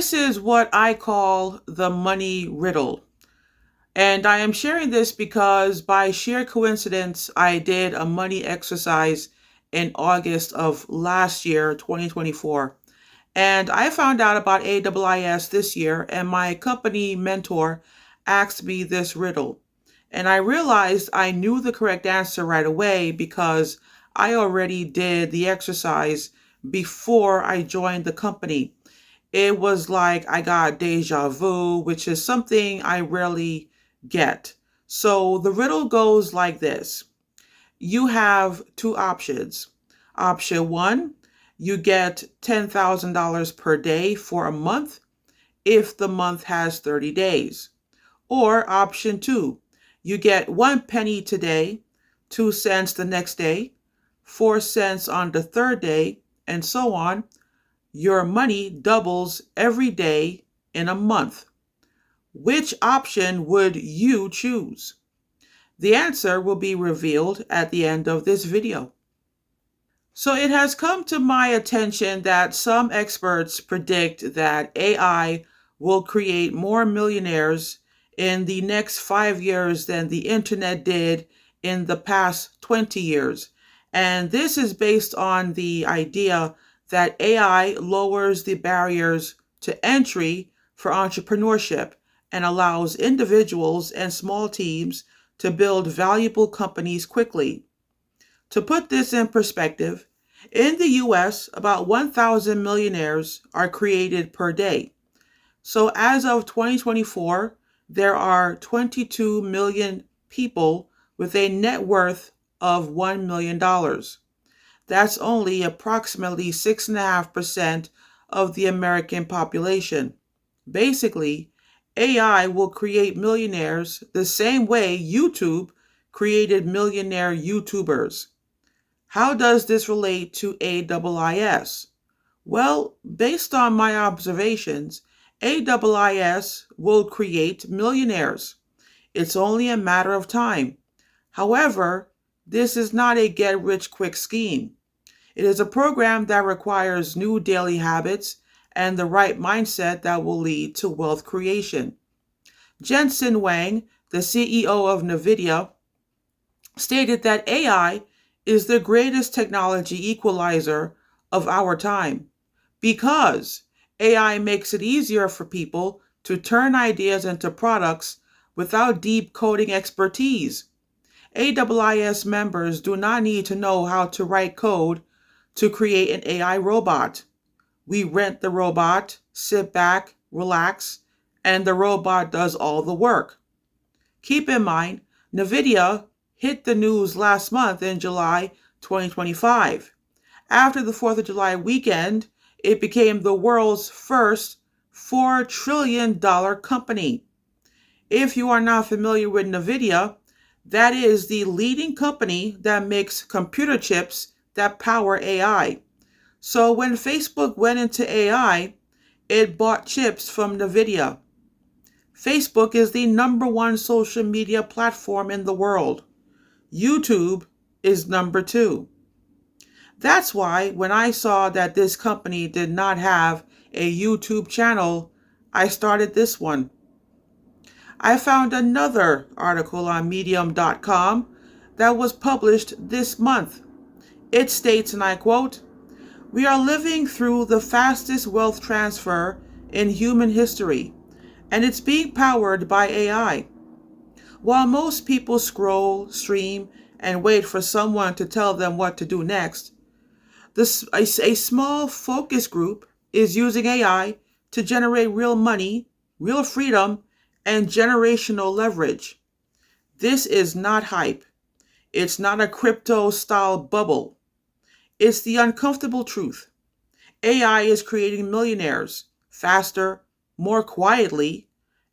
This is what I call the money riddle. And I am sharing this because by sheer coincidence, I did a money exercise in August of last year, 2024. And I found out about AIIS this year, and my company mentor asked me this riddle. And I realized I knew the correct answer right away because I already did the exercise before I joined the company. It was like I got deja vu, which is something I rarely get. So the riddle goes like this. You have two options. Option one, you get $10,000 per day for a month if the month has 30 days. Or option two, you get 1 penny today, 2 cents the next day, 4 cents on the third day, and so on. Your money doubles every day in a month. Which option would you choose? The answer will be revealed at the end of this video. So it has come to my attention that some experts predict that AI will create more millionaires in the next 5 years than the internet did in the past 20 years. And this is based on the idea that AI lowers the barriers to entry for entrepreneurship and allows individuals and small teams to build valuable companies quickly. To put this in perspective, in the US, about 1,000 millionaires are created per day. So as of 2024, there are 22 million people with a net worth of $1 million. That's only approximately 6.5% of the American population. Basically, AI will create millionaires the same way YouTube created millionaire YouTubers. How does this relate to AIIS? Well, based on my observations, AIIS will create millionaires. It's only a matter of time. However, this is not a get-rich-quick scheme. It is a program that requires new daily habits and the right mindset that will lead to wealth creation. Jensen Huang, the CEO of NVIDIA, stated that AI is the greatest technology equalizer of our time because AI makes it easier for people to turn ideas into products without deep coding expertise. AIIS members do not need to know how to write code to create an AI robot. We rent the robot, sit back, relax, and the robot does all the work. Keep in mind, NVIDIA hit the news last month in July 2025. After the 4th of July weekend, it became the world's first $4 trillion company. If you are not familiar with NVIDIA, that is the leading company that makes computer chips that power AI. So when Facebook went into AI, it bought chips from NVIDIA. Facebook is the #1 social media platform in the world. YouTube is #2. That's why when I saw that this company did not have a YouTube channel, I started this one. I found another article on medium.com that was published this month. It states, and I quote, "We are living through the fastest wealth transfer in human history, and it's being powered by AI. While most people scroll, stream, and wait for someone to tell them what to do next, a small focus group is using AI to generate real money, real freedom, and generational leverage. This is not hype. It's not a crypto-style bubble. It's the uncomfortable truth. AI is creating millionaires faster, more quietly,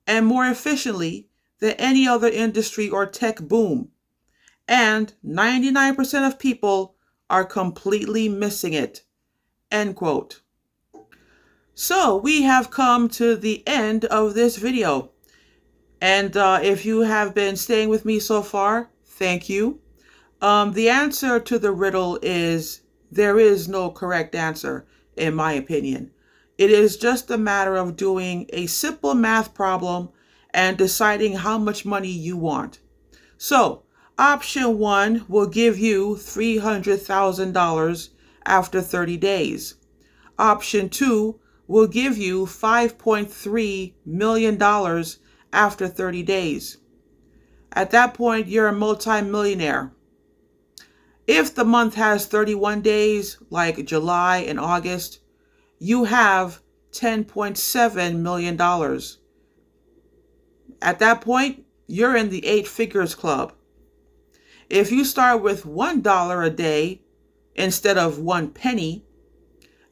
and more efficiently than any other industry or tech boom. And 99% of people are completely missing it." End quote. So we have come to the end of this video. And if you have been staying with me so far, thank you. The answer to the riddle is there is no correct answer, in my opinion. It is just a matter of doing a simple math problem and deciding how much money you want. So, option one will give you $300,000 after 30 days. Option two will give you $5.3 million after 30 days. At that point, you're a multimillionaire. If the month has 31 days, like July and August, you have $10.7 million. At that point, you're in the eight figures club. If you start with $1 a day instead of 1 penny,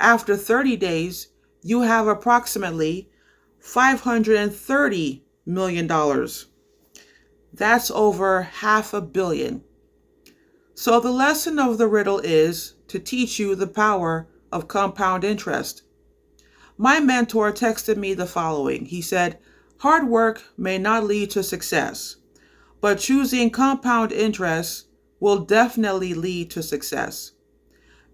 after 30 days, you have approximately $530 million. That's over $500 million. So the lesson of the riddle is to teach you the power of compound interest. My mentor texted me the following. He said, "Hard work may not lead to success, but choosing compound interest will definitely lead to success.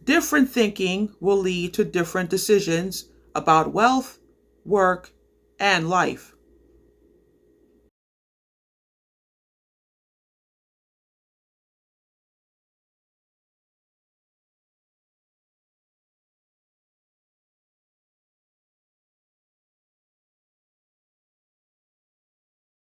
Different thinking will lead to different decisions about wealth, work, and life."